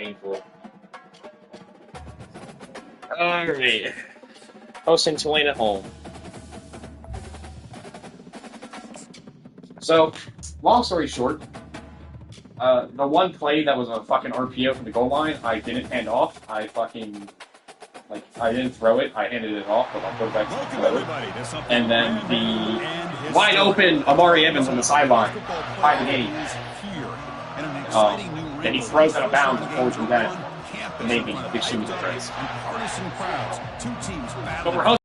painful. Alright. Hosting Tulane at home. So, long story short, the one play that was a fucking RPO from the goal line, I didn't hand off. I didn't throw it. I handed it off, but my quarterback didn't throw it. And then the wide open Amari Evans on the sideline, tie the game. And he throws out of bounds and forwards from that. Maybe big shoes are right. But we're hosting.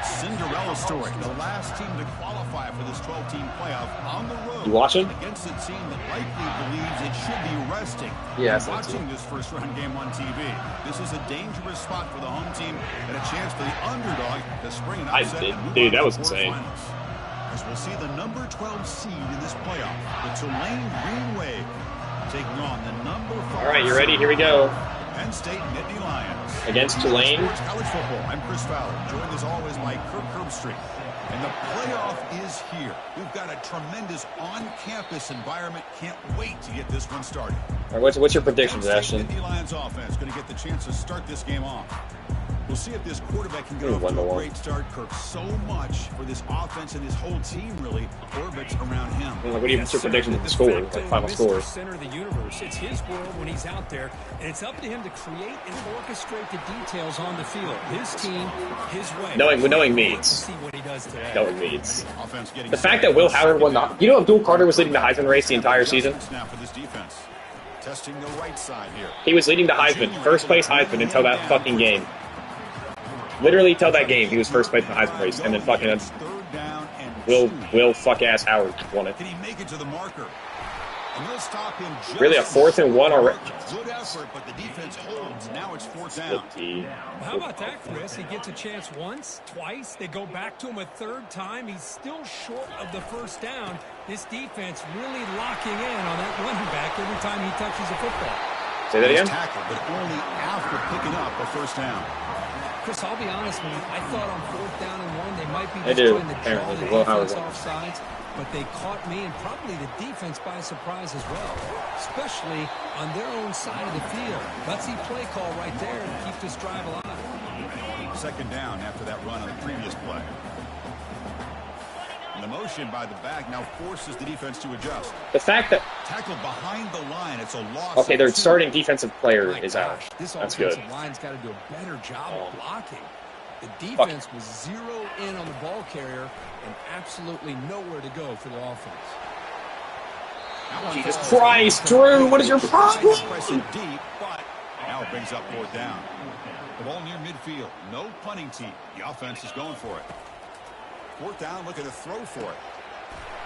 Cinderella story. The last team to qualify for this 12-team playoff on the road. You watching? Against a team that likely believes it should be resting. Yes, watching this first-round game on TV. This is a dangerous spot for the home team and a chance for the underdog to spring an upset. Dude, that was insane. As we'll see the number 12 seed in this playoff, the Tulane Green Wave taking on the number 5. All right, you ready? Here we go. Penn State Nittany Lions. Against Tulane. College football. I'm Chris Fowler, joined as always by Kirk Herbstreit. And the playoff is here. We've got a tremendous on-campus environment. Can't wait to get this one started. All right, what's your predictions, Ashton? Nittany Lions offense going to get the chance to start this game off. We'll see if this quarterback can get off to a great start, Kirk. So much for this offense and his whole team really orbits around him. What do you have your predictions of the score, like final score? Center of the universe. It's his world when he's out there, and it's up to him to create and orchestrate the details on the field. His team, his way. Knowing Meads. Knowing Meads. The fact that Will Howard won the... You know Abdul Carter was leading the Heisman race the entire season? Now for this defense. Testing the right side here. He was leading the Heisman, first place Heisman until that fucking game. Literally till that game, he was first place in the Heisman race, and then fucking Will fuck-ass Howard won it. Can he make it to the marker? And they'll stop him just really, a 4th and 1 already? Good effort, but the defense holds. Now it's 4th down. How about that, Chris? He gets a chance once, twice. They go back to him a 3rd time. He's still short of the 1st down. This defense really locking in on that running back every time he touches a football. Say that again? Tackled, but only after picking up a 1st down. Chris, I'll be honest with you. I thought on 4th down and 1 they might be just trying to draw the defense off sides, but they caught me and probably the defense by surprise as well, especially on their own side of the field. Gutsy play call right there to keep this drive alive. 2nd down after that run on the previous play. And the motion by the back now forces the defense to adjust. The fact that... Tackled behind the line, it's a loss. Okay, their starting defensive player is out. That's good. This line's got to do a better job of blocking. The defense was 0 in on the ball carrier and absolutely nowhere to go for the offense. Jesus Christ, Drew, what is your problem? Deep, but now it brings up 4th down. The ball near midfield. No punting team. The offense is going for it. 4th down, looking to throw for it.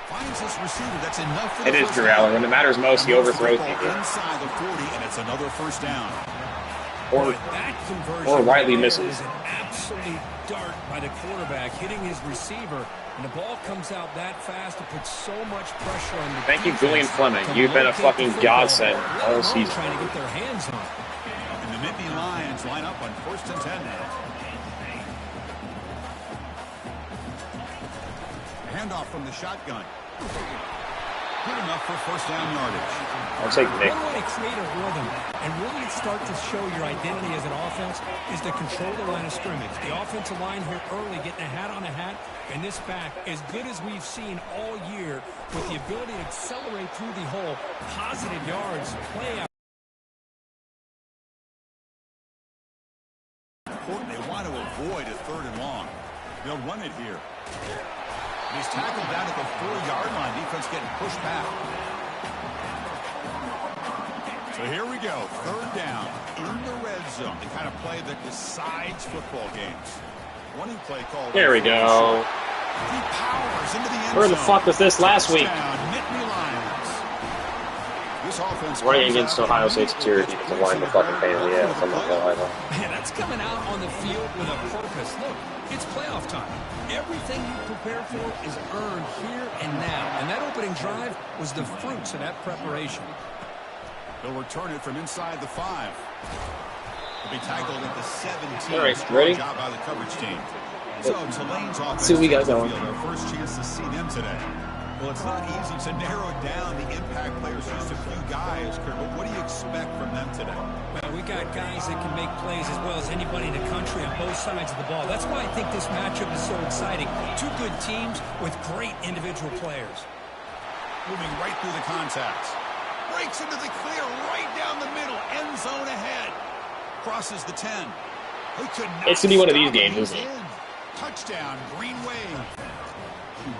Finds this receiver. That's enough for the It is Drew Allen. When it matters most, he overthrows people. Inside the 40, and it's another 1st down. Or Riley misses. An absolute dart by the quarterback hitting his receiver, and the ball comes out that fast to put so much pressure on the Thank you, Julian Fleming. You've been a fucking godsend all season. Trying to get their hands on. And the Nittany Lions line up on 1st and 10 now. Handoff from the shotgun. Good enough for 1st down yardage. I'll take Nick. One way to create a rhythm and really start to show your identity as an offense is to control the line of scrimmage. The offensive line here early getting a hat on a hat, and this back as good as we've seen all year with the ability to accelerate through the hole, positive yards, play out. They want to avoid a 3rd and long. They'll run it here. He's tackled down at the 4-yard line. Defense getting pushed back. So here we go. 3rd down in the red zone. The kind of play that decides football games. Running play called. Here we go. He powers into the end Where the zone. fuck was this last week? Nittany Lions. This offense Running against Ohio State security to line the fucking pain in the ass. I'm not gonna lie though. Man, that's coming out on the field with a purpose. Look, it's playoff time. Everything you prepare for is earned here and now. And that opening drive was the fruits of that preparation. They'll return it from inside the 5. They'll be tackled at the 17. All right, ready? Job by the coverage team. So Tulane's offense. See what we got going. Our first chance to see them today. Well, it's not easy to narrow down the impact players, just a few guys, Kurt, but what do you expect from them today? Well, we got guys that can make plays as well as anybody in the country on both sides of the ball. That's why I think this matchup is so exciting. Two good teams with great individual players. Moving right through the contacts. Breaks into the clear, right down the middle. End zone ahead. Crosses the 10. It's going to be one of these games, isn't it? Touchdown, Green Wave.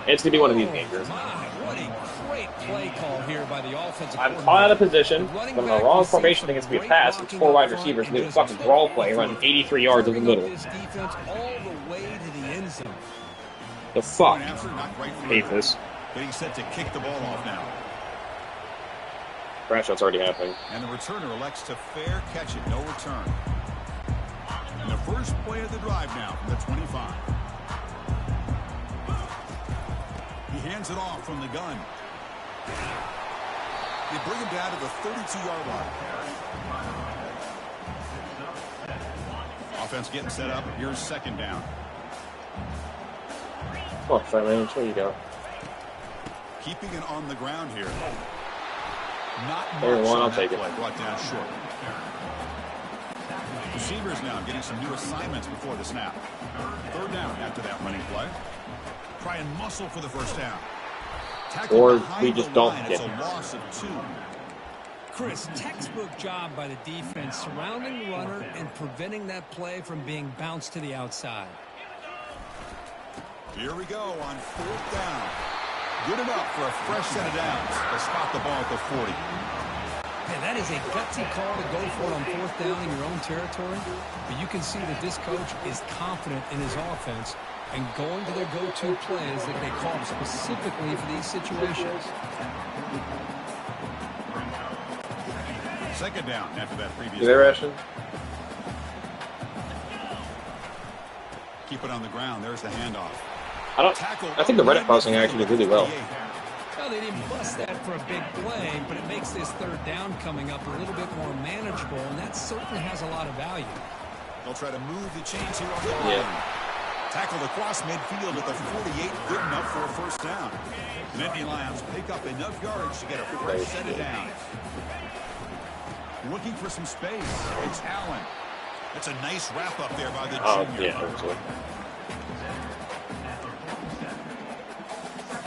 It's going to be one of these games, isn't it? What a great play call here by the offensive I'm caught out of position. I'm in the wrong formation. I think it's going to be a pass. It's 4 wide receivers. And do a fucking brawl play running 83 yards over the middle. The fuck? Hate this. Getting set to kick the ball off now. Crash out's already happening. And the returner elects to fair catch it. No return. And the first play of the drive now from the 25. He hands it off from the gun. They bring him down to the 32-yard line. Offense getting set up. Here's second down. Oh, Silence, where you go? Keeping it on the ground here. Not There, much one, on I'll that take it. play. Brought down short. Receivers now getting some new assignments before the snap. Third down after that running play. Try and muscle for the first down. Tackle Or behind we just the don't line. get It's a it. loss of 2. Chris, textbook job by the defense surrounding the runner and preventing that play from being bounced to the outside. Here we go on 4th down. Good enough for a fresh set of downs. They spot the ball at the 40. Man, that is a gutsy call to go for it on 4th down in your own territory. But you can see that this coach is confident in his offense and going to their go-to plays that they call specifically for these situations. Second down after that previous. You there, Ashton? Keep it on the ground. There's the handoff. I think the Reddit crossing actually did really well. Well, they didn't bust that for a big play, but it makes this 3rd down coming up a little bit more manageable, and that certainly has a lot of value. They'll try to move the chains here on the line. Tackled across midfield at the 48. Good enough for a first down. Nittany Lions pick up enough yards to get a fresh set of downs. Looking for some space. It's Allen. It's a nice wrap up there by the junior. Yeah,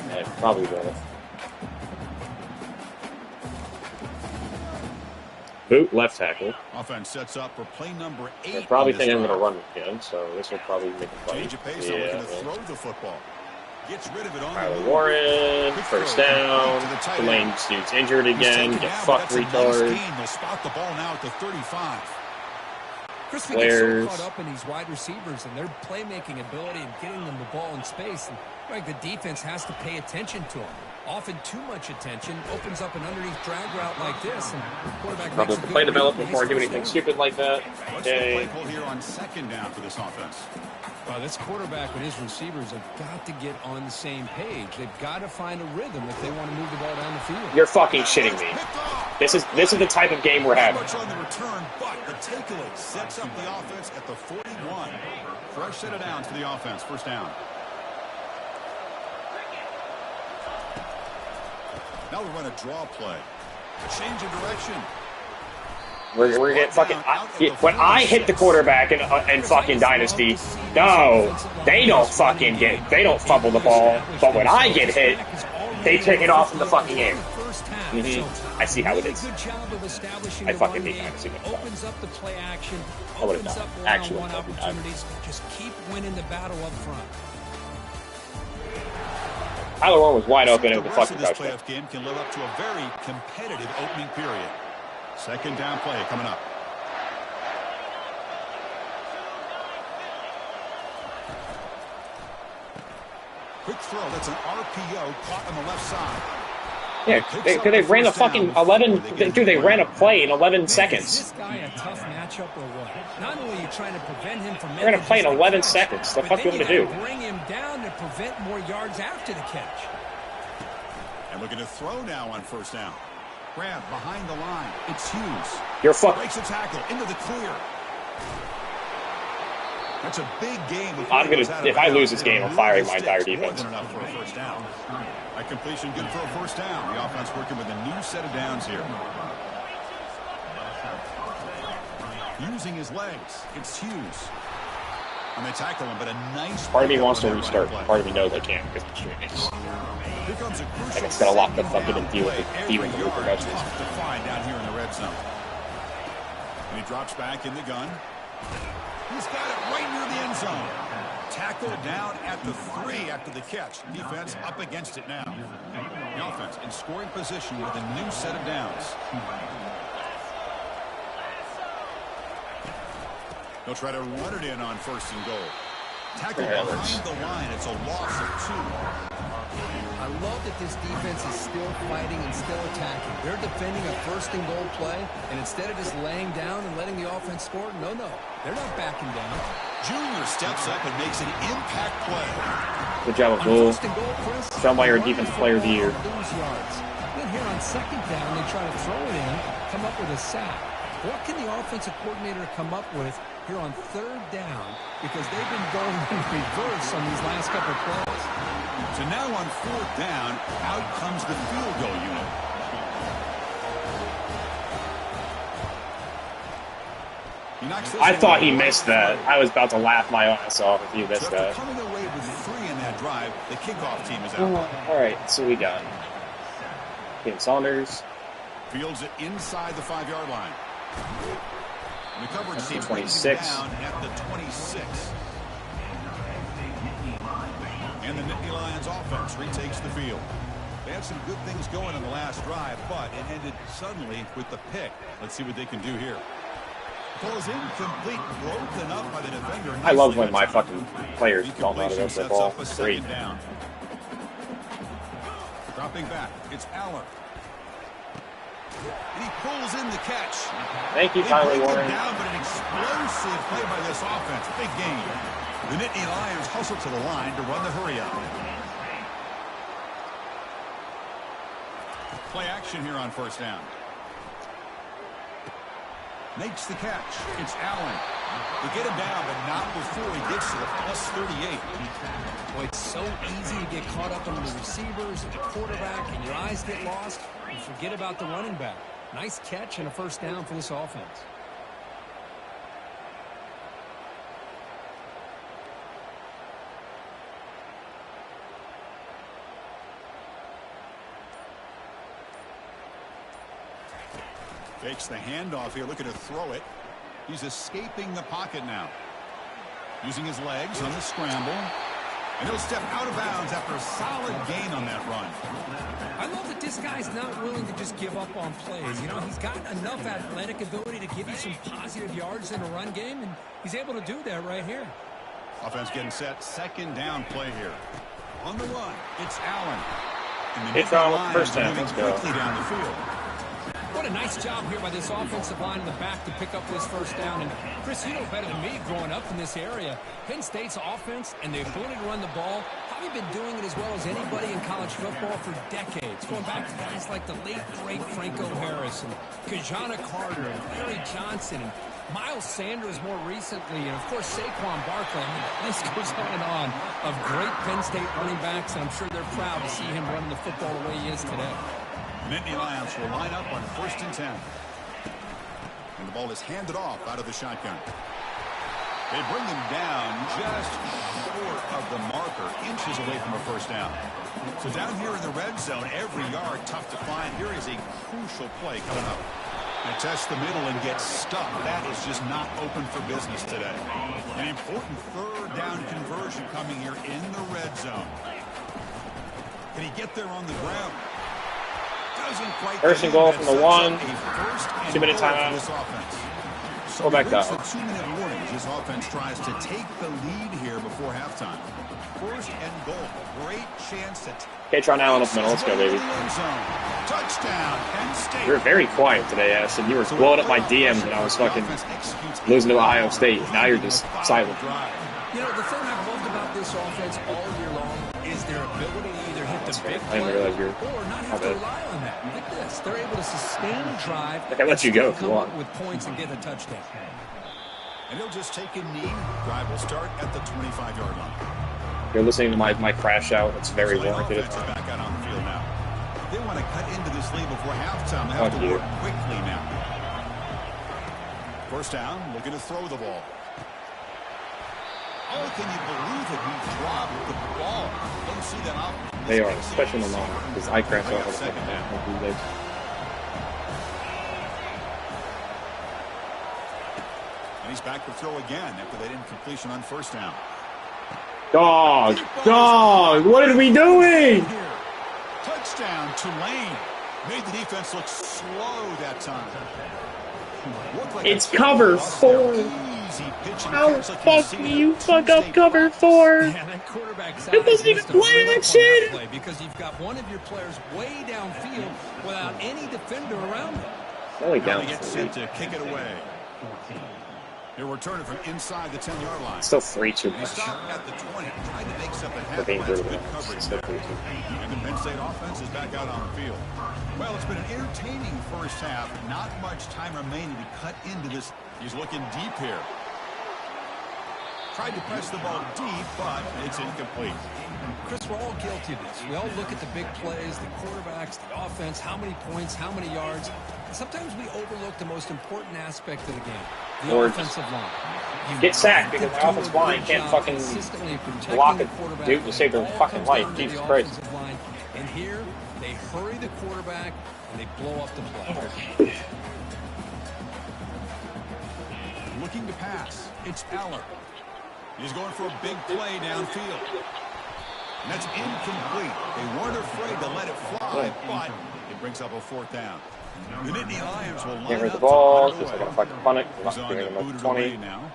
yeah, probably better. Boot left tackle. Offense sets up for play number 8. I probably think I'm going to run again, so this will probably make a play. Change of pace. Looking to throw the football. Gets rid of it on Tyler the Warren, first down. Tulane dude's injured again. Get fucked, retard. They'll spot the ball now at the 35. Chris, we get so caught up in these wide receivers and their playmaking ability and getting them the ball in space. And like the defense has to pay attention to them. Often too much attention opens up an underneath drag route like this. And the quarterback Probably makes a play good development read. before I do anything stupid like that. What's the play call here on second down for this offense? This quarterback and his receivers have got to get on the same page. They've got to find a rhythm if they want to move the ball down the field. You're fucking shitting me. This is the type of game we're having. Much on the return, but the takeaway sets up the offense at the 41. Fresh set of downs for the offense. First down. Now we run a draw play. A change of direction. We're getting fucking. When I hit the quarterback in fucking Dynasty, no, they don't fumble the ball. But when I get hit, they take it off in the fucking air. I see how it is. I fucking hate Dynasty. Opens up the play action. I would have Opens died. up Actually, one-on-one opportunities. Just keep winning the battle up front. Tyler Warren was wide open and the the rest fucking of this touchdown. playoff game can live up to a very competitive opening period. Second down play coming up. Quick throw. That's an RPO caught on the left side. Yeah, they ran a fucking 11. Dude, they ran a play in 11 seconds. Is this guy a tough matchup or what? Not only are you trying to prevent him from They're gonna play in 11 seconds. The fuck you want me to do? Bring him down to prevent more yards after the catch. And looking to throw now on first down. Grab behind the line. It's Hughes. You're fucking. Breaks a tackle into the clear. That's a big game. If I lose this game, I'm firing my entire defense. More than enough for a first down. That completion good for a first down. The offense working with a new set of downs here. Using his legs. It's Hughes. And they tackle him, but a nice... Part of me wants to restart. Part of me knows I can't because the stream is... And it's got to lock the fucking and deal with the repercussions. Tough to find down here in the red zone. And he drops back in the gun. He's got it right near the end zone. Tackled down at the 3 after the catch. Defense up against it now. The offense in scoring position with a new set of downs. They'll try to run it in on first and goal. Tackled behind the line. It's a loss of 2. I love that this defense is still fighting and still attacking. They're defending a first and goal play, and instead of just laying down and letting the offense score, no, they're not backing down. Junior steps up and makes an impact play. Good job of goal. Shellmeyer, defensive player of the year. Then here on second down, they try to throw it in, come up with a sack. What can the offensive coordinator come up with here on third down? Because they've been going in reverse on these last couple of plays. So now on fourth down, out comes the field goal unit. I thought he missed that. I was about to laugh my ass off if he missed that. Coming away with 3 in that drive, the kickoff team is out. All right, so we got Cam Saunders. Fields it inside the 5-yard line. And the coverage team 26 down at the 26. And the Nittany Lions offense retakes the field. They had some good things going in the last drive, but it ended suddenly with the pick. Let's see what they can do here. Pulls incomplete, broken up by the defender. I love when my fucking players don't know how to go for the ball. Great. Down. Dropping back, it's Allen. And he pulls in the catch. Thank you, Tyler Warren. Down, but an explosive play by this offense. Big game. The Nittany Lions hustle to the line to run the hurry-up. Play action here on first down. Makes the catch. It's Allen. They get him down, but not before he gets to the +38. Boy, it's so easy to get caught up on the receivers and the quarterback, and your eyes get lost. You forget about the running back. Nice catch and a first down for this offense. Takes the handoff here, looking to throw it. He's escaping the pocket now. Using his legs on the scramble. And he'll step out of bounds after a solid gain on that run. I love that this guy's not willing to just give up on plays. You know, he's got enough athletic ability to give you some positive yards in a run game, and he's able to do that right here. Offense getting set. Second down play here. On the run, it's Allen. It's on first down. Let's go. Quickly down the field. What a nice job here by this offensive line in the back to pick up this first down. And Chris, you know better than me growing up in this area. Penn State's offense and the ability to run the ball, probably been doing it as well as anybody in college football for decades. Going back to guys like the late, great Franco Harris and Kajana Carter and Larry Johnson and Miles Sanders more recently. And, of course, Saquon Barkley. I mean, the list goes on of great Penn State running backs. And I'm sure they're proud to see him running the football the way he is today. Nittany Lions will line up on 1st and 10. And the ball is handed off out of the shotgun. They bring him down just short of the marker, inches away from a first down. So down here in the red zone, every yard tough to find. Here is a crucial play coming up. They test the middle and get stuck. That is just not open for business today. An important third down conversion coming here in the red zone. Can he get there on the ground? First and goal from the 1. 2-minute timeout. Go back down. 2-minute warning. This offense tries to take the lead here before halftime. First and goal. Great chance to... Katron Allen up the middle. Let's go, baby. Touchdown, Penn State. You were very quiet today, Ashton. You were blowing up my DMs when I was fucking losing to Ohio State. Now you're just silent. You know, the thing I've loved about this offense all year long is their ability to either hit the big play or not have to rely on that. Look at this. They're able to sustain a drive. I let you go if you want. With points and get a touchdown. And he'll just take a knee. Drive will start at the 25-yard line. You're listening to my crash out. It's very warranted. It's back out on the field now. They want to cut into this lead before halftime. They have to work quickly now. First down, looking to throw the ball. Oh, can you believe it? He dropped the ball. Don't see that out. They are, especially in the long run, because I crash out all the second down. And he's back to throw again after that incompletion on first down. Dog, what are we doing? Touchdown, Tulane. Made the defense look slow that time. Like it's cover 4. How the fuck do you fuck up cover 4? Yeah, that quarterback it doesn't even play action. Because you've got one of your players way downfield without any defender around him. Only down. They get set to kick it away. They're returning from inside the 10-yard line. Still 3 too They much. stop at the 20, trying to make something happen. Being That's brutal. good coverage Still there. 3 too. And the Penn State offense is back out on the field. Well, it's been an entertaining first half. Not much time remaining to cut into this. He's looking deep here. Tried to press the ball deep, but it's incomplete. Chris, we're all guilty of this. We all look at the big plays, the quarterbacks, the offense, how many points, how many yards. And sometimes we overlook the most important aspect of the game, the offensive line. Get sacked because the offensive line can't fucking block a dude to save their fucking life. Jesus Christ. And here, they hurry the quarterback and they blow up the play. Looking to pass. It's Eller. He's going for a big play downfield. And that's incomplete. They weren't afraid to let it fly, but it brings up a fourth down. The Nittany Lions will line Can't hurt the up ball. to Just punt like a fucking punt it. He's Not on giving to him boot a it 20. away now.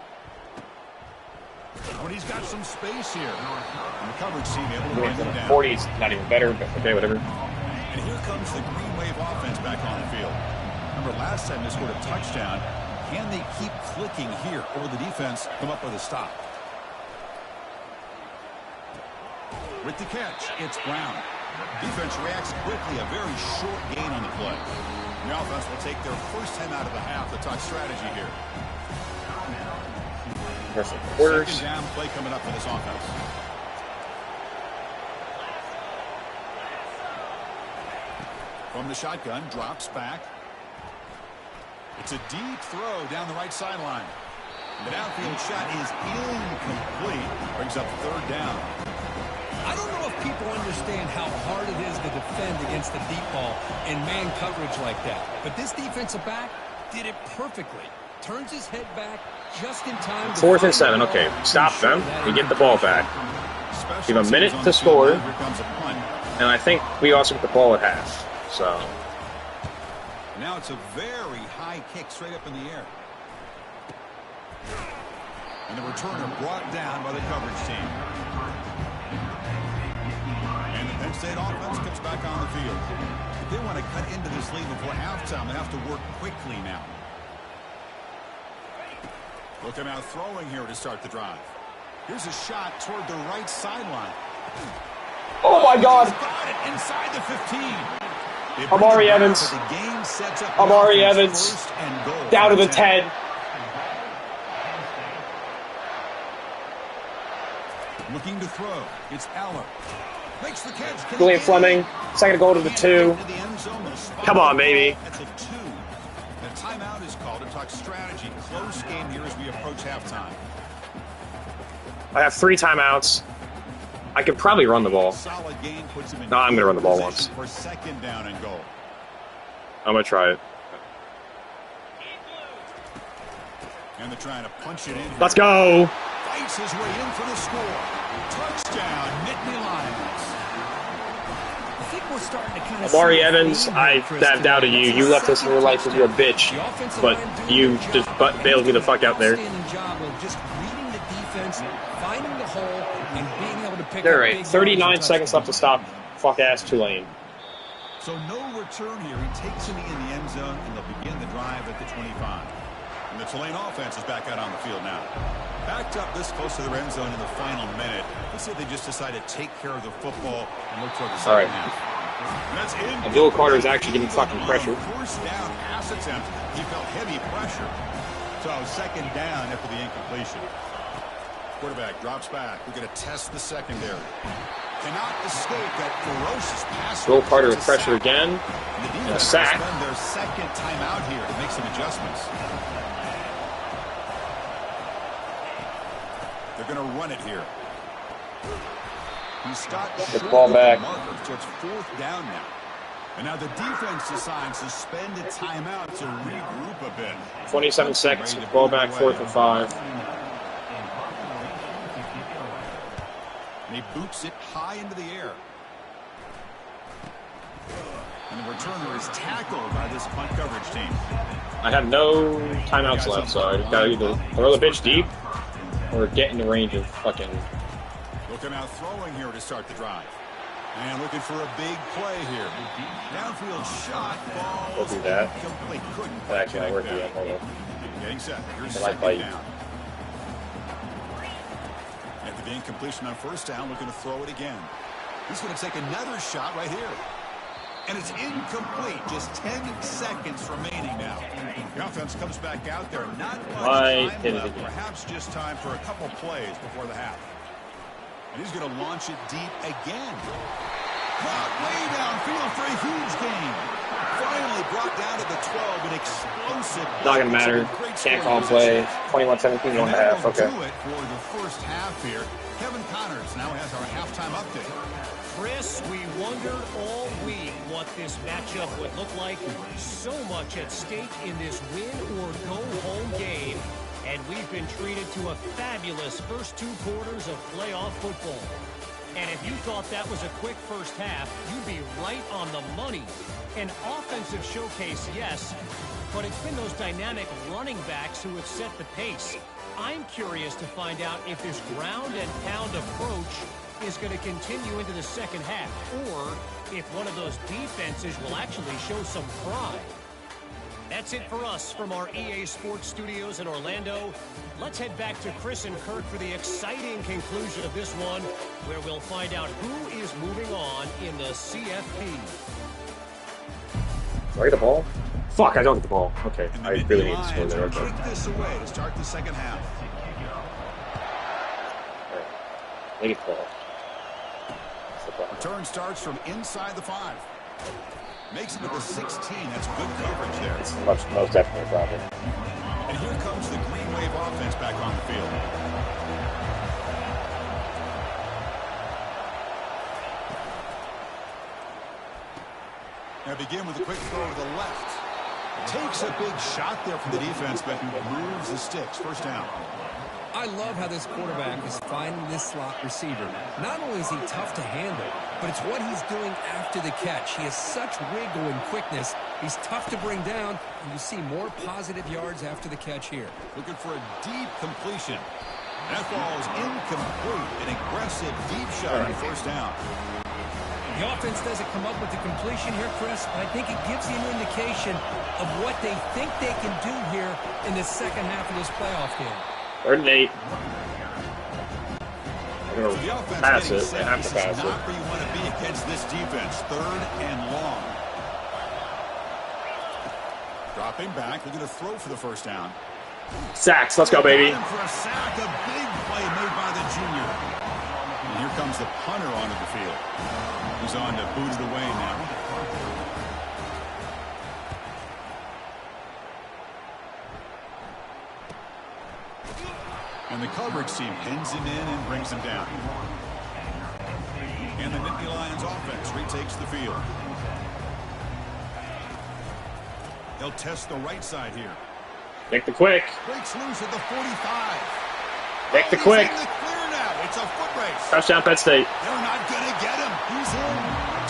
But he's got some space here. And the coverage team able to bring him down. 40 is not even better, but okay, whatever. And here comes the Green Wave offense back on the field. Remember last time they scored a touchdown. Can they keep clicking here, or will the defense come up with a stop? With the catch, it's Brown. Defense reacts quickly, a very short gain on the play. The offense will take their first time out of the half to talk strategy here. Quarters. Second down play coming up for this offense. From the shotgun, drops back. It's a deep throw down the right sideline. The downfield shot is incomplete. Brings up third down. I don't know if people understand how hard it is to defend against the deep ball in man coverage like that. But this defensive back did it perfectly. Turns his head back just in time. 4th and 7. Okay, stop them. We get the ball back. Give a minute to score. And I think we also get the ball at half. So. Now it's a very high kick straight up in the air. And the returner brought down by the coverage team. And the Penn State offense comes back on the field. If they want to cut into this lead before halftime, they have to work quickly now. Looking out throwing here to start the drive. Here's a shot toward the right sideline. Oh my God! Got it inside the 15. Amari Evans. Amari Evans. Down to the 10. Looking to throw. It's Eller. Makes the catch. Julian Fleming. Second goal to the 2. Come on, baby. That's a 2. The timeout is called to talk strategy. Close game here as we approach halftime. I have 3 timeouts. I could probably run the ball. Solid game puts him in. No, I'm going to run the ball once. For second down and goal. I'm going to try it. And they're trying to punch it in here. Let's go. Fights his way in for the score. Touchdown, Nittany Lions. I think we're starting to kind of Amari Evans, I doubted you. You left us in your life because you're a bitch. But you just bailed me the fuck out there. Job of just reading the defense, finding the hole, and being able to pick All up right, big 39 seconds left to stop fuck-ass Tulane. So no return here. He takes him in the end zone, and they'll begin the drive at the 25. And the Tulane offense is back out on the field now. Backed up this close to the end zone in the final minute. Let's say they just decide to take care of the football and look toward the second half. And that's in. Abdul Carter is actually getting fucking pressure. Forced down pass attempt. He felt heavy pressure. So second down after the incompletion. Quarterback drops back. We're going to test the secondary. Cannot escape that ferocious pass. Will Carter with pressure again. And a sack. Spend their second timeout here to make some adjustments. They're going to run it here. He stopped the ball back. So it's fourth down now. And now the defense decides to spend a timeout to regroup a bit. 27 seconds. Ball back, 4th and 5. And he boots it high into the air. And the returner is tackled by this punt coverage team. I have no timeouts left, so I gotta either throw the pitch deep or get in the range of fucking. Looking out throwing here to start the drive. And looking for a big play here. Downfield shot. Ball. We'll do that. Couldn't That actually not work yet. Hold on. Getting set. Here's I like second bite. down. After the incompletion on first down, looking to throw it again. He's going to take another shot right here. And it's incomplete. Just 10 seconds remaining now. The offense comes back out there. Not much time left. Perhaps just time for a couple plays before the half. And he's going to launch it deep again. Caught way downfield for a huge gain. Finally brought down to the 12. An explosive. Not going to matter. Can't call play. 21-17, 1.5. Okay. Do it for the first half here. Kevin Connors now has our halftime update. Chris, we wondered all week what this matchup would look like. So much at stake in this win-or-go-home game. And we've been treated to a fabulous first 2 quarters of playoff football. And if you thought that was a quick first half, you'd be right on the money. An offensive showcase, yes, but it's been those dynamic running backs who have set the pace. I'm curious to find out if this ground and pound approach is going to continue into the second half, or if one of those defenses will actually show some pride. That's it for us from our EA Sports Studios in Orlando. Let's head back to Chris and Kurt for the exciting conclusion of this one, where we'll find out who is moving on in the CFP. Do I get the ball? Fuck, I don't get the ball. Okay, I really need to score there. Okay. Kick this away to start the second half. Alright. I get the ball. Return starts from inside the 5. Makes it to the 16. That's good coverage there. It's most definitely a problem. And here comes the Green Wave offense back on the field. Now begin with a quick throw to the left. Takes a big shot there from the defense, but moves the sticks. First down. I love how this quarterback is finding this slot receiver. Not only is he tough to handle, but it's what he's doing after the catch. He has such wiggle and quickness. He's tough to bring down, and you see more positive yards after the catch here. Looking for a deep completion. That ball is incomplete. An aggressive deep shot on first down. The offense doesn't come up with the completion here, Chris, but I think it gives you an indication of what they think they can do here in the second half of this playoff game. 3rd and 8. They're going to pass it. They have to pass it. Not where you want to be against this defense. 3rd and long. Dropping back. We're going to throw for the first down. Sacks. Let's go, baby. For a sack, a big play made by the junior. And here comes the punter onto the field. He's on to boot it away now. And the coverage team pins him in and brings him down. And the Nittany Lions offense retakes the field. They'll test the right side here. Make the quick. Breaks loose at the 45. Make the quick. He's in the clear now. It's a foot race. Touchdown, Penn State. They're not going to get him. He's in.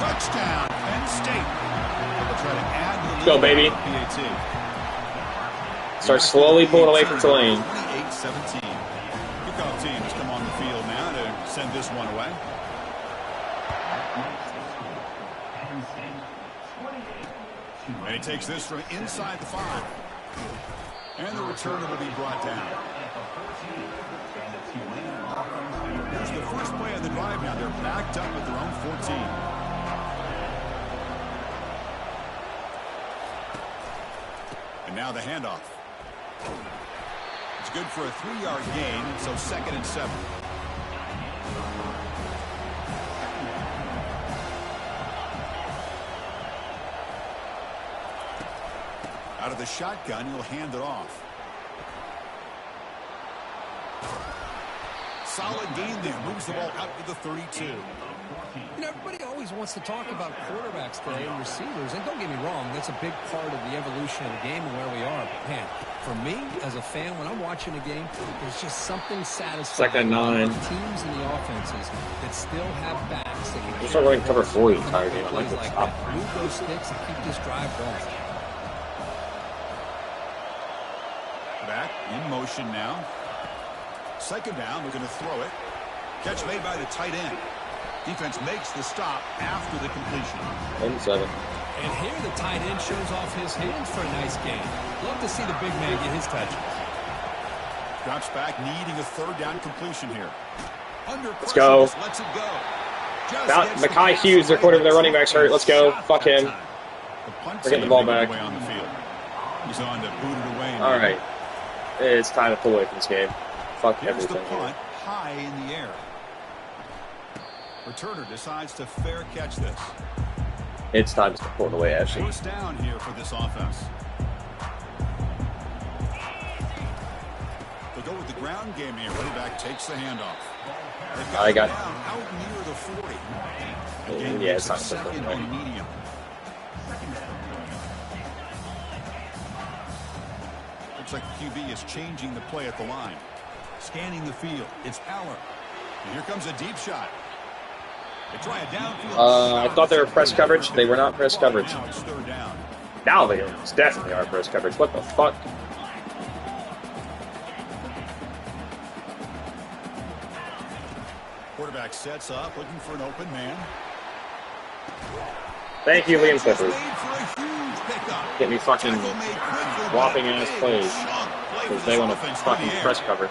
Touchdown, Penn State. They'll try to add the lead. Go, baby. PAT. Start slowly pulling away from Tulane. 28-17. Kickoff team has come on the field now to send this one away. And he takes this from inside the 5. And the returner will be brought down. Here's the first play of the drive now. They're backed up at their own 14. And now the handoff. It's good for a 3-yard gain, so 2nd and 7. Out of the shotgun, he'll hand it off. Solid gain there. Moves the ball out to the 32. You know, everybody always wants to talk about quarterbacks today and receivers, and don't get me wrong, that's a big part of the evolution of the game and where we are. But, man, for me, as a fan, when I'm watching a game, there's just something satisfying. 2nd and 9. Teams and the offenses that still have backs that can start running cover 4 the entire game. I like like that. Move those sticks and keep this drive going. Back in motion now. 2nd down, we're going to throw it. Catch made by the tight end. Defense makes the stop after the completion. 1-7. And here the tight end shows off his hands for a nice game. Love to see the big man get his touches. Drops back, needing a 3rd down completion here. Under Let's go. Lets it go. Mekhi Hughes, their running back's hurt. Let's go. Fuck him. We're getting the ball back. On the field. He's on to boot it away. All right. It's time to pull away from this game. Fuck Here's everything. The punt high in the air. Returner decides to fair catch this. It's time to pull it away, actually. 1st down here for this offense. They go with the ground game here. Running back takes the handoff. I got down out near the 40. Yeah, it's not so 2nd good. and medium. Looks like the QB is changing the play at the line. Scanning the field. It's Aller. And here comes a deep shot. They try a downfield. I thought they were press coverage. They were not press coverage. Now it's 3rd down. Now they definitely are press coverage. What the fuck? Quarterback sets up, looking for an open man. Thank you, Liam Just Clifford. made for a huge pickup. Get me fucking Tackle made quickly, whopping but ass big plays. chunk play Because for they this want to offense fucking through the air. press cover.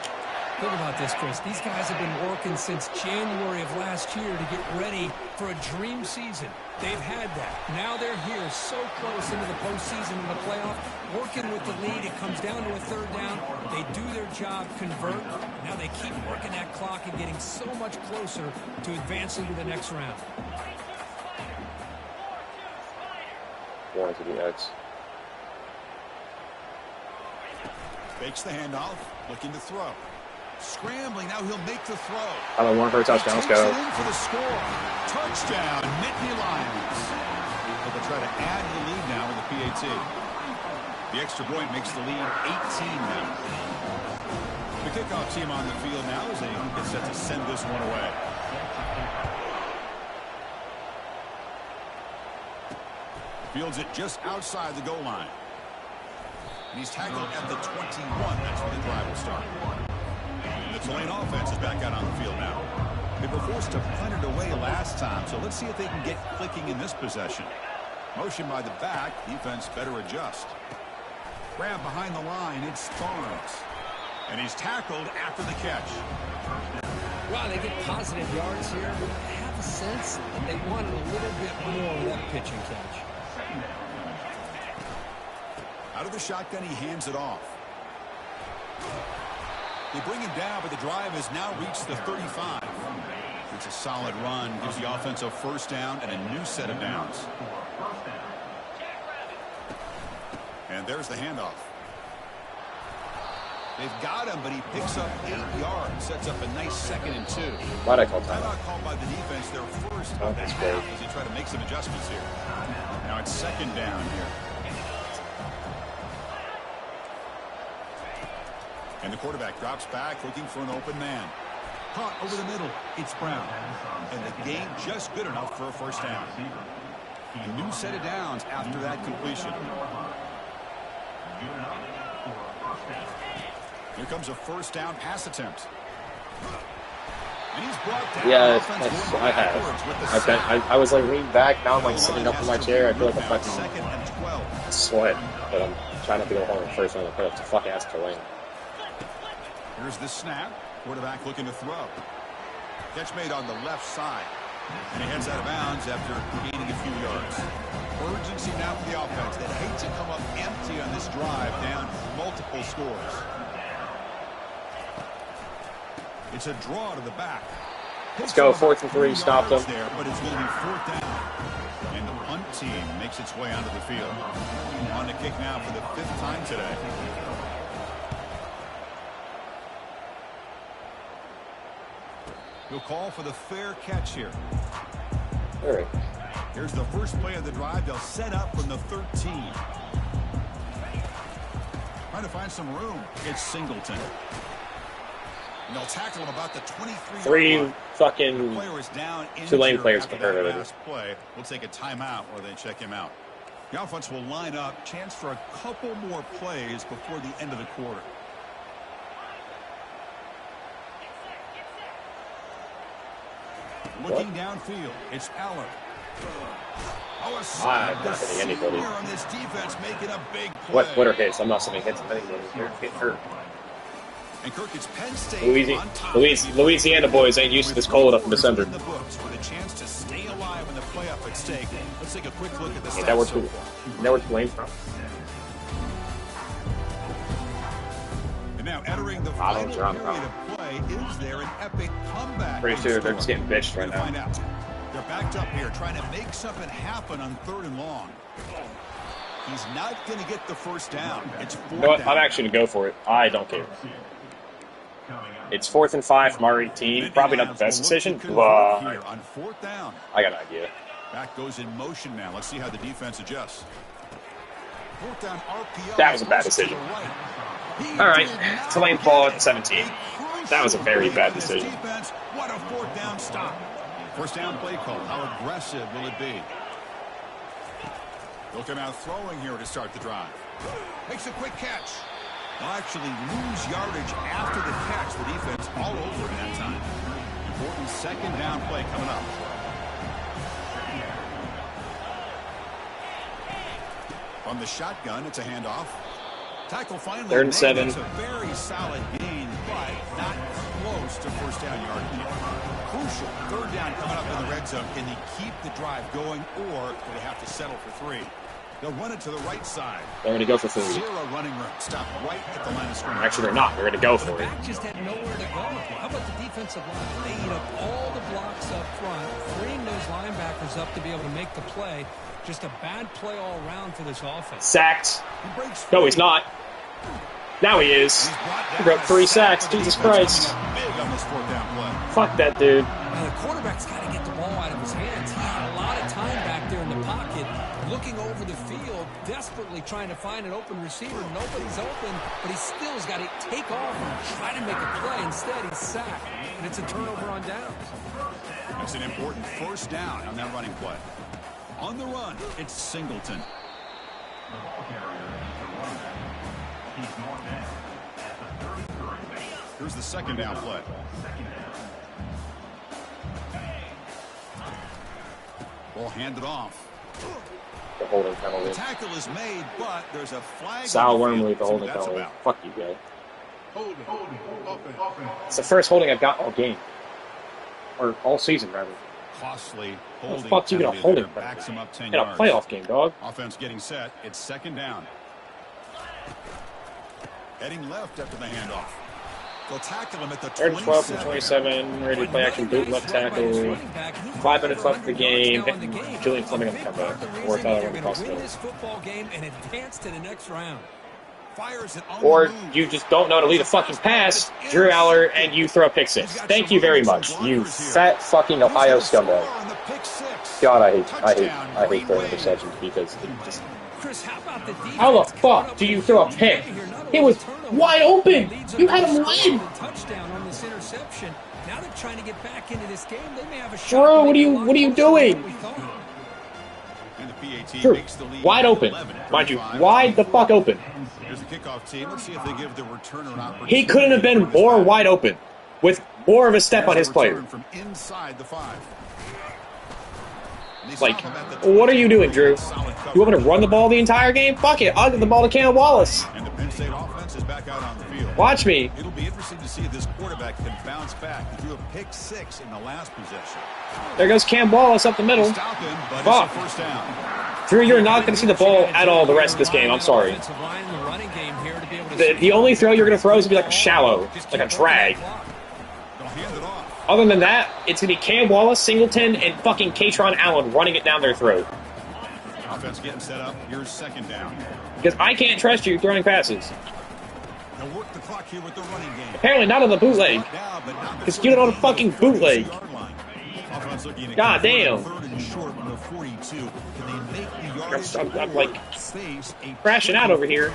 Think about this, Chris. These guys have been working since January of last year to get ready for a dream season. They've had that. Now they're here so close into the postseason and the playoff, working with the lead. It comes down to a 3rd down. They do their job, convert. Now they keep working that clock and getting so much closer to advancing to the next round. Going to the X. Fakes the handoff, looking to throw. Scrambling, now he'll make the throw. Tyler Warren for a touchdown. Let's Takes go. it in for the score. Touchdown, Nittany Lions. They'll try to add to the lead now with the PAT. The extra point makes the lead 18 now. The kickoff team on the field now as they get set to send this one away. Fields it just outside the goal line. And he's tackled at the 21. That's where the drive will start. And the Tulane offense is back out on the field now. They were forced to punt it away last time, so let's see if they can get clicking in this possession. Motion by the back. Defense better adjust. Grab behind the line. It's Barnes. And he's tackled after the catch. Wow, they get positive yards here, but I have a sense that they wanted a little bit more of that pitch and catch. Out of the shotgun, he hands it off. They bring him down, but the drive has now reached the 35. It's a solid run. Gives the offense a 1st down and a new set of downs. And there's the handoff. They've got him, but he picks up 8 yards. Sets up a nice 2nd and 2. Why'd I call time? Timeout called by the defense. Their first of the That's half great. as they try to make some adjustments here. Now it's 2nd down here. And the quarterback drops back, looking for an open man. Caught over the middle. It's Brown. And the game just good enough for a 1st down. A new set of downs after that completion. Here comes a 1st down pass attempt. And he's brought down. Yeah, Offense going I backwards with the have. sack. I was like leaning back. Now I'm like sitting up in my chair. I feel like I'm 2nd fucking and 12. sweat. But I'm trying not to go home in 1st round. Put up to fucking ass Tulane. Here's the snap. Quarterback looking to throw. Catch made on the left side. And he heads out of bounds after gaining a few yards. Urgency now for the offense. They hate to come up empty on this drive, down multiple scores. It's a draw to the back. Let's go, 4th and 3, stop them. There, but it's going to be 4th down. And the punt team makes its way onto the field. On the kick now for the 5th time today. He'll call for the fair catch here. All right. Here's the first play of the drive. They'll set up from the 13. Trying to find some room. It's Singleton. And they'll tackle him about the 23. 3 fucking Tulane players compared to last play. We'll take a timeout while they check him out. The offense will line up. Chance for a couple more plays before the end of the quarter. Looking downfield, it's Aller. I'm not hitting anybody. On this defense, making a big play. What are hits? I'm not saying hits anybody. They're getting hurt. And Kirk, it's Penn State Louisiana boys ain't used to this cold up in December. In the books with a chance to stay alive in the playoff at stake. Let's take a quick look at the stats. That where Tulane from. And now entering the final period of play, is there an epic comeback? Pretty sure they're just getting bitched right now. They're backed up here, trying to make something happen on 3rd and long. He's not going to get the first down. It's 4th You know what? down. I'm actually going to go for it. I don't care. It's 4th and 5 from our 18. Probably not the best decision, but on 4th down. I got an idea. Back goes in motion now. Let's see how the defense adjusts. 4th down RPO. That was a bad decision. All right, Tulane ball at 17. That was a very bad decision. What a 4th down stop. First down play call. How aggressive will it be? They'll come out throwing here to start the drive. Makes a quick catch. They'll actually lose yardage after the catch. The defense all over it that time. Important 2nd down play coming up. From the shotgun, it's a handoff. Tackle finally. 3rd and 7. It's a very solid gain, but not close to first down yardage. Crucial 3rd down coming up in the red zone. Can they keep the drive going, or do they have to settle for 3? They'll run it to the right side. They're going to go for 3. 0 running room. Stop right at the line of scrimmage. Actually, they're not. They're going to go for it. Just had nowhere to go. How about the defensive line? They eat up all the blocks up front, freeing those linebackers up to be able to make the play. Just a bad play all around for this offense. Sacked. No, he's not. Now he is. He broke 3 sacks. Jesus Christ. Big on this 4th down play. Fuck that dude. Now, the quarterback's got to get the ball out of his hands. He had a lot of time back there in the pocket, looking over the field, desperately trying to find an open receiver. Nobody's open, but he still's got to take off and try to make a play. Instead, he's sacked, and it's a turnover on downs. It's an important first down on that running play. On the run, it's Singleton. Here's the 2nd down play. Ball handed off. The holding penalty. The tackle is made, but there's a flag. Sal Wormley, the holding penalty. Fuck you, guy. It's the first holding I've got all game. Or all season, rather. Costly What holding. the fuck's you gonna hold him Backs him up 10 in a yards. playoff game, dog? Offense getting set. It's 2nd down. Heading left after the handoff. They'll tackle him at the 3rd and 12 from 27. Ready to play action boot left tackle. 5 minutes left in the game. Julian Fleming on the comeback. Or Tyler Wynn across the middle. This football game and advance to the next round. Fires it on Or the move. you just don't know to lead a fucking pass, Drew Aller, and you throw a pick 6. Thank you very much, you fat fucking Ohio scumbag. God, I hate throwing interceptions because it just... Chris, how about the defense? How the fuck do you throw a pick? He was wide open. You had him win. Touchdown on this interception. Now they're trying to get back into this game. They may have a shot. Drew, what are you doing? And the PAT Drew, makes the lead wide open. 11, Mind you, 35. wide the fuck open. Here's the kickoff team. Let's see if they give the returner an opportunity. He couldn't have been more wide open with more of a step on his player. From inside the 5. Like, what are you doing, Drew? You want me to run the ball the entire game? Fuck it, I'll give the ball to Cam Wallace. And the Penn State offense is back out on the field. Watch me. It'll be interesting to see if this quarterback can bounce back. He threw a pick 6 in the last possession. There goes Cam Wallace up the middle. Stop him, but Fuck. it's a first down. Drew, you're not going to see the ball at all the rest of this game. I'm sorry. The only throw you're going to throw is going to be like a shallow, like a drag. Other than that, it's going to be Cam Wallace, Singleton, and fucking Katron Allen running it down their throat. Offense getting set up. Here's second down. Because I can't trust you throwing passes. They'll work the clock here with the running game. Apparently not on the bootleg. Because you don't on a fucking bootleg. God damn. I'm like crashing out over here.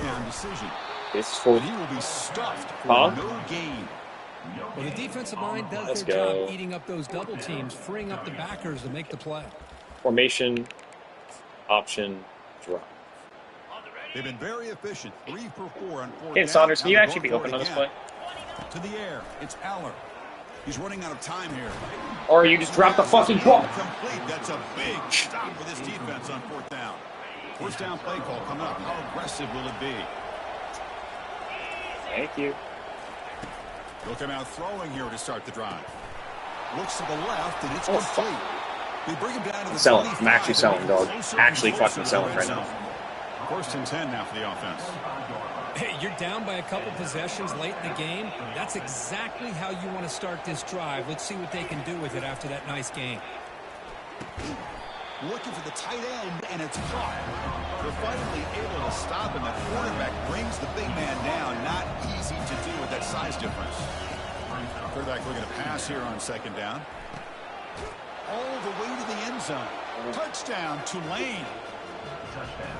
This is for... Huh? Well, the defensive line does their job eating up those double teams, freeing up the backers to make the play. Formation, option, drop. They've been very efficient. 3 for 4 on 4 Hey, Saunders, can you actually be open on this play? To the air, it's Aller. He's running out of time here. Or you just drop the fucking ball. Complete. That's a big stop for this defense on 4th down. 1st down play call coming up. How aggressive will it be? Thank you. He'll come out throwing here to start the drive. Looks to the left, and it's complete. We bring him down to the selling. I'm actually selling, dog. Actually fucking selling right now. 1st and 10 now for the offense. Hey, you're down by a couple possessions late in the game. That's exactly how you want to start this drive. Let's see what they can do with it after that nice game. Looking for the tight end, and it's caught. They're finally able to stop, and the quarterback brings the big man down. Not easy to do with that size difference. Quarterback looking to pass here on 2nd down. All the way to the end zone. Touchdown, Tulane.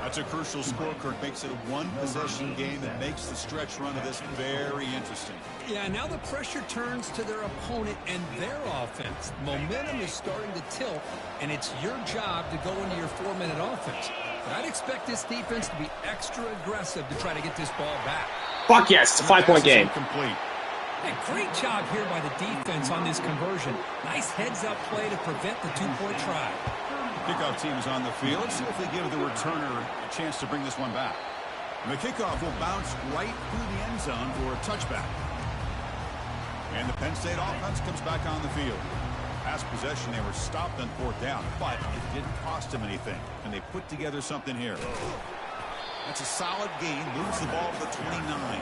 That's a crucial score, Kirk. Makes it a one-possession game that makes the stretch run of this very interesting. Yeah, now the pressure turns to their opponent and their offense. Momentum is starting to tilt, and it's your job to go into your 4-minute offense. But I'd expect this defense to be extra aggressive to try to get this ball back. Fuck yes, it's a 5-point game. Complete. Hey, great job here by the defense on this conversion. Nice heads-up play to prevent the 2-point try. Kickoff team is on the field. Let's see if they give the returner a chance to bring this one back. And the kickoff will bounce right through the end zone for a touchback. And the Penn State offense comes back on the field. Past possession, they were stopped on 4th down, but it didn't cost them anything. And they put together something here. That's a solid gain. Moves the ball to the 29.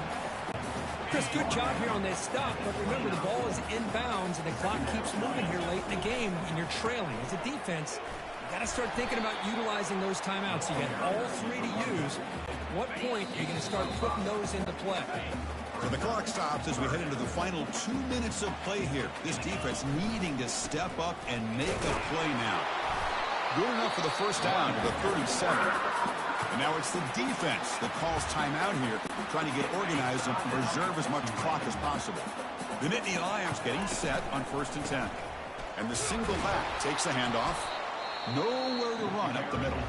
Chris, good job here on this stop, but remember, the ball is inbounds, and the clock keeps moving here late in the game, and you're trailing. As a defense, you got to start thinking about utilizing those timeouts. You got all 3 to use. At what point are you going to start putting those into play? So the clock stops as we head into the final 2 minutes of play here. This defense needing to step up and make a play now. Good enough for the 1st down to the 37. And now it's the defense that calls timeout here, trying to get organized and preserve as much clock as possible. The Nittany Lions getting set on 1st and 10. And the single back takes the handoff. Nowhere to run up the middle.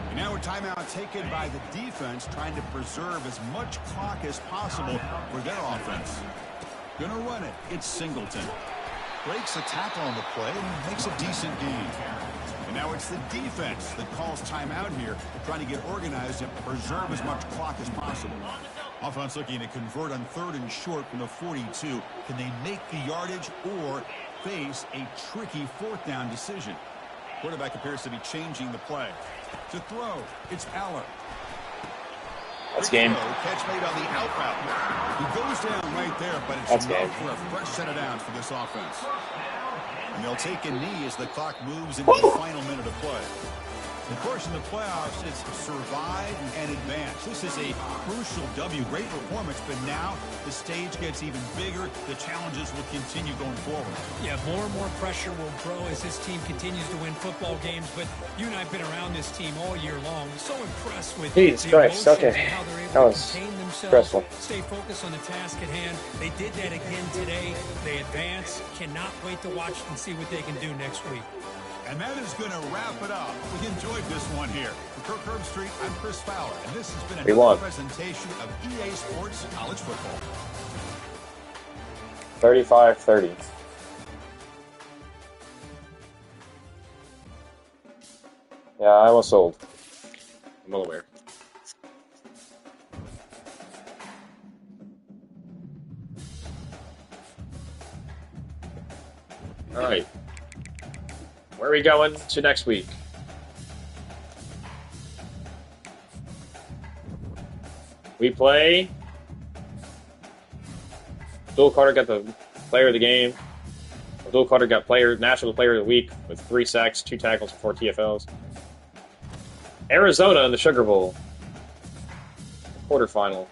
And now a timeout taken by the defense, trying to preserve as much clock as possible for their offense. Gonna run it. It's Singleton. Breaks a tackle on the play and makes a decent gain. And now it's the defense that calls timeout here, trying to get organized and preserve as much clock as possible. Offense looking to convert on 3rd and short from the 42. Can they make the yardage or face a tricky 4th down decision? Quarterback appears to be changing the play. To throw, it's Aller. That's game. Catch made on the out route. He goes down right there, but it's enough for a fresh set of downs for this offense. And they'll take a knee as the clock moves into the final minute of play. Of course, in the playoffs, it's survive and advance. This is a crucial W. Great performance, but now the stage gets even bigger. The challenges will continue going forward. Yeah, more and more pressure will grow as this team continues to win football games, but you and I have been around this team all year long. So impressed with Jesus the Christ, emotions okay. and how they're able That to was contain themselves, stressful. stay focused on the task at hand. They did that again today. They advance. Cannot wait to watch and see what they can do next week. And that is going to wrap it up. We enjoyed this one here. For Kirk Herbstreit, I'm Chris Fowler, and this has been another presentation of EA Sports College Football. 35-30. Yeah, I was sold. I'm well aware. All right. Where are we going to next week? We play. Bill Carter got the player of the game. Abdul Qadir got National Player of the Week with 3 sacks, 2 tackles, and 4 TFLs. Arizona in the Sugar Bowl. Quarterfinal.